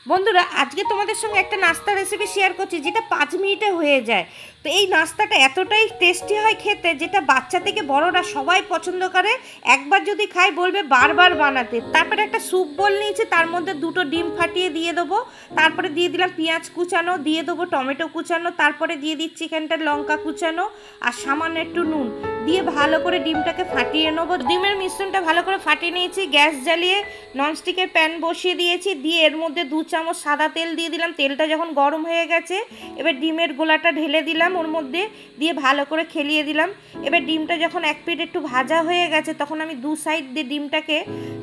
বন্ধুরা আজকে তোমাদের সঙ্গে একটা নাস্তা রেসিপি শেয়ার করছি যেটা 5 মিনিটে হয়ে যায়। তো এই নাস্তাটা এতটাই টেস্টি হয় খেতে, যেটা বাচ্চা থেকে বড়রা সবাই পছন্দ করে। একবার যদি খায় বলবে বারবার বানাতে। তারপরে একটা স্যুপ বোল নিয়েছি, তার মধ্যে 2টো ডিম ফাটিয়ে দিয়ে দেবো। তারপরে দিয়ে দিলাম পেঁয়াজ কুচানো, দিয়ে দেবো টমেটো কুচানো, তারপরে দিয়ে দিচ্ছি এখানটা লঙ্কা কুচানো আর সামান্য একটু নুন দিয়ে ভালো করে ডিমটাকে ফাটিয়ে নেবো। ডিমের মিশ্রণটা ভালো করে ফাটিয়ে নিয়েছি। গ্যাস জ্বালিয়ে ননস্টিকের প্যান বসিয়ে দিয়েছি, দিয়ে এর মধ্যে 2 চামচ সাদা তেল দিয়ে দিলাম। তেলটা যখন গরম হয়ে গেছে এবার ডিমের গোলাটা ঢেলে দিলাম ওর মধ্যে, দিয়ে ভালো করে খেলিয়ে দিলাম। এবার ডিমটা যখন এক পিঠ একটু ভাজা হয়ে গেছে তখন আমি 2 সাইড দিয়ে ডিমটাকে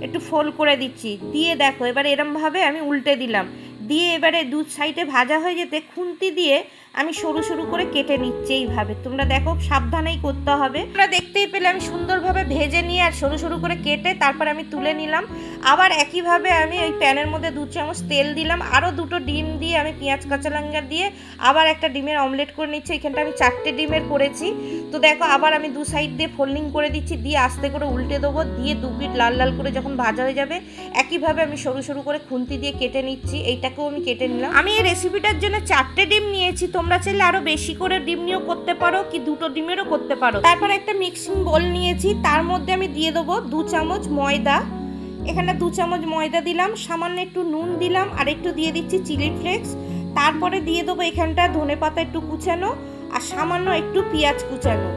একটু ফোল্ড করে দিচ্ছি। দিয়ে দেখো এবার এরমভাবে আমি উল্টে দিলাম, দিয়ে এবারে 2 সাইডে ভাজা হয়ে যেতে খুন্তি দিয়ে আমি সরু সরু করে কেটে নিচ্ছি। এইভাবে তোমরা দেখো, সাবধানেই করতে হবে। তোমরা দেখতেই পেলে আমি সুন্দরভাবে ভেজে নিয়ে আর সরু সরু করে কেটে তারপর আমি তুলে নিলাম। আবার একইভাবে আমি ওই প্যানের মধ্যে 2 চামচ তেল দিলাম, আরও 2টো ডিম দিয়ে আমি পেঁয়াজ কাঁচা লঙ্কা দিয়ে আবার একটা ডিমের অমলেট করে নিচ্ছি। এখানটা আমি 4টে ডিমের করেছি। তো দেখো আবার আমি 2 সাইড দিয়ে ফোল্ডিং করে দিচ্ছি, দিয়ে আস্তে করে উল্টে দেবো, দিয়ে 2 পিঠ লাল লাল করে যখন ভাজা হয়ে যাবে একইভাবে আমি সরু সরু করে খুন্তি দিয়ে কেটে নিচ্ছি। এইটাকেও আমি কেটে নিলাম। আমি এই রেসিপিটার জন্য 4টে ডিম নিয়েছি, তোমরা চাইলে আরো বেশি করে ডিম নিয়েও করতে পারো, কি 2টো ডিমেরও করতে পারো। তারপর একটা মিক্সিং বোল নিয়েছি, তার মধ্যে আমি দিয়ে দেবো 2 চামচ ময়দা। এখানে 2 চামচ ময়দা দিলাম, সামান্য একটু নুন দিলাম আর একটু দিয়ে দিচ্ছি চিলি ফ্লেক্স। তারপরে দিয়ে দেবো এখানটা ধনেপাতা একটু কুচানো আর সামান্য একটু পেঁয়াজ কুচানো,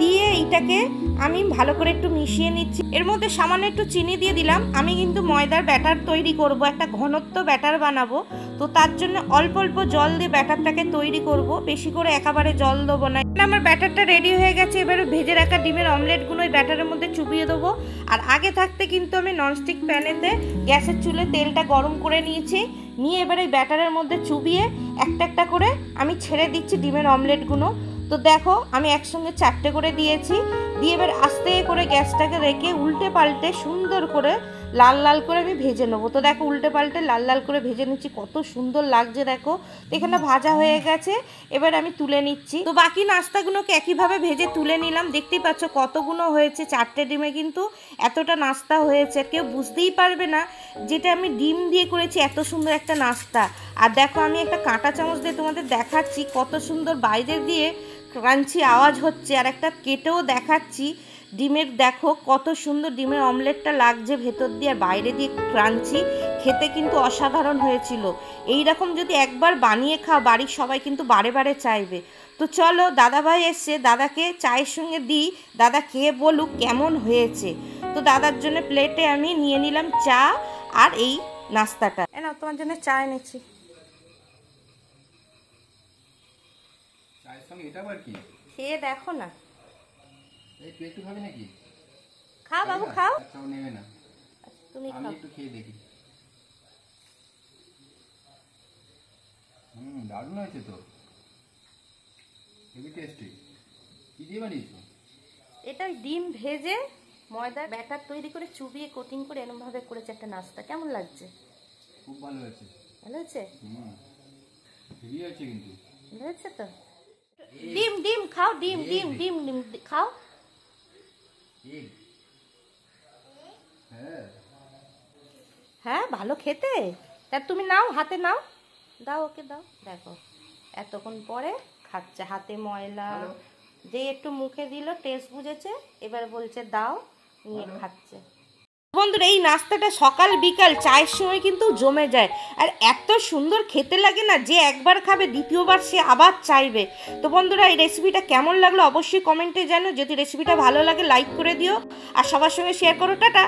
দিয়ে এইটাকে আমি ভালো করে একটু মিশিয়ে নিচ্ছি। এর মধ্যে সামান্য একটু চিনি দিয়ে দিলাম। আমি কিন্তু ময়দার ব্যাটার তৈরি করব, একটা ঘনত্ব ব্যাটার বানাবো। তো তার জন্য অল্প অল্প জল দিয়ে ব্যাটারটাকে তৈরি করব, বেশি করে একেবারে জল দেবো না। আমার ব্যাটারটা রেডি হয়ে গেছে। এবারে ভেজে রাখা ডিমের অমলেটগুলো ওই ব্যাটারের মধ্যে চুবিয়ে দেবো। আর আগে থাকতে কিন্তু আমি ননস্টিক প্যানেতে গ্যাসের চুলে তেলটা গরম করে নিয়েছি, নিয়ে এবারে এই ব্যাটারের মধ্যে চুবিয়ে একটা একটা করে আমি ছেড়ে দিচ্ছি ডিমের অমলেটগুলো। তো দেখো আমি একসঙ্গে 4টে করে দিয়েছি, দিয়ে এবার আস্তে করে গ্যাসটাকে রেখে উল্টে পাল্টে সুন্দর করে লাল লাল করে আমি ভেজে নেবো। তো দেখো উল্টে পাল্টে লাল লাল করে ভেজে নিচ্ছি, কত সুন্দর লাগছে দেখো। তো এখানে ভাজা হয়ে গেছে, এবার আমি তুলে নিচ্ছি। তো বাকি নাস্তাগুলোকে একইভাবে ভেজে তুলে নিলাম। দেখতেই পাচ্ছ কতগুলো হয়েছে, 4টে ডিমে কিন্তু এতটা নাস্তা হয়েছে। কেউ বুঝতেই পারবে না যেটা আমি ডিম দিয়ে করেছি এত সুন্দর একটা নাস্তা। আর দেখো আমি একটা কাঁটা চামচ দিয়ে তোমাদের দেখাচ্ছি কত সুন্দর বাইরে দিয়ে ক্রাঞ্চি আওয়াজ হচ্ছে, আর একটা কেটেও দেখাচ্ছি ডিমের। দেখো কত সুন্দর ডিমের অমলেটটা লাগছে ভেতর দিয়ে আর বাইরে দিয়ে ক্রাঞ্চি, খেতে কিন্তু অসাধারণ হয়েছিল। এই রকম যদি একবার বানিয়ে খাও বাড়ির সবাই কিন্তু বারে বারে চাইবে। তো চলো, দাদাভাই এসছে, দাদাকে চায়ের সঙ্গে দিই, দাদা খেয়ে বলুক কেমন হয়েছে। তো দাদার জন্য প্লেটে আমি নিয়ে নিলাম চা আর এই নাস্তাটা। না তোমার জন্য চা এনেছি। খেয়ে দেখো না। খাও বাবু খাও। তুমি খাও। দারুণ হয়েছে তো, হেভি টেস্টি। কি দিয়ে বানিয়েছো? এটা ডিম ভেজে ময়দার ব্যাটার তৈরি করে চুবিয়ে কোটিং করে এরকম ভাবে করেছে একটা নাস্তা। কেমন লাগছে? খুব ভালো হয়েছে। ভালো হয়েছে? হেভি হয়েছে কিন্তু। ভালো হয়েছে তো। ডিম ডিম খাও, ডিম ডিম ডিম ডিম খাও। হ্যাঁ ভালো খেতে। তা তুমি নাও, হাতে নাও, দাও ওকে দাও। দেখো এতক্ষণ পরে খাচ্ছে, হাতে ময়লা, যে একটু মুখে দিল টেস্ট বুঝেছে, এবার বলছে দাও, নিয়ে খাচ্ছে। বন্ধুরা এই নাস্তাটা সকাল বিকাল চায়ের সময় কিন্তু জমে যায়, আর এত সুন্দর খেতে লাগে না, যে একবার খাবে দ্বিতীয়বার সে আবার চাইবে। তো বন্ধুরা এই রেসিপিটা কেমন লাগলো অবশ্যই কমেন্টে জানো। যদি রেসিপিটা ভালো লাগে লাইক করে দিও আর সবার সঙ্গে শেয়ার করো। টাটা।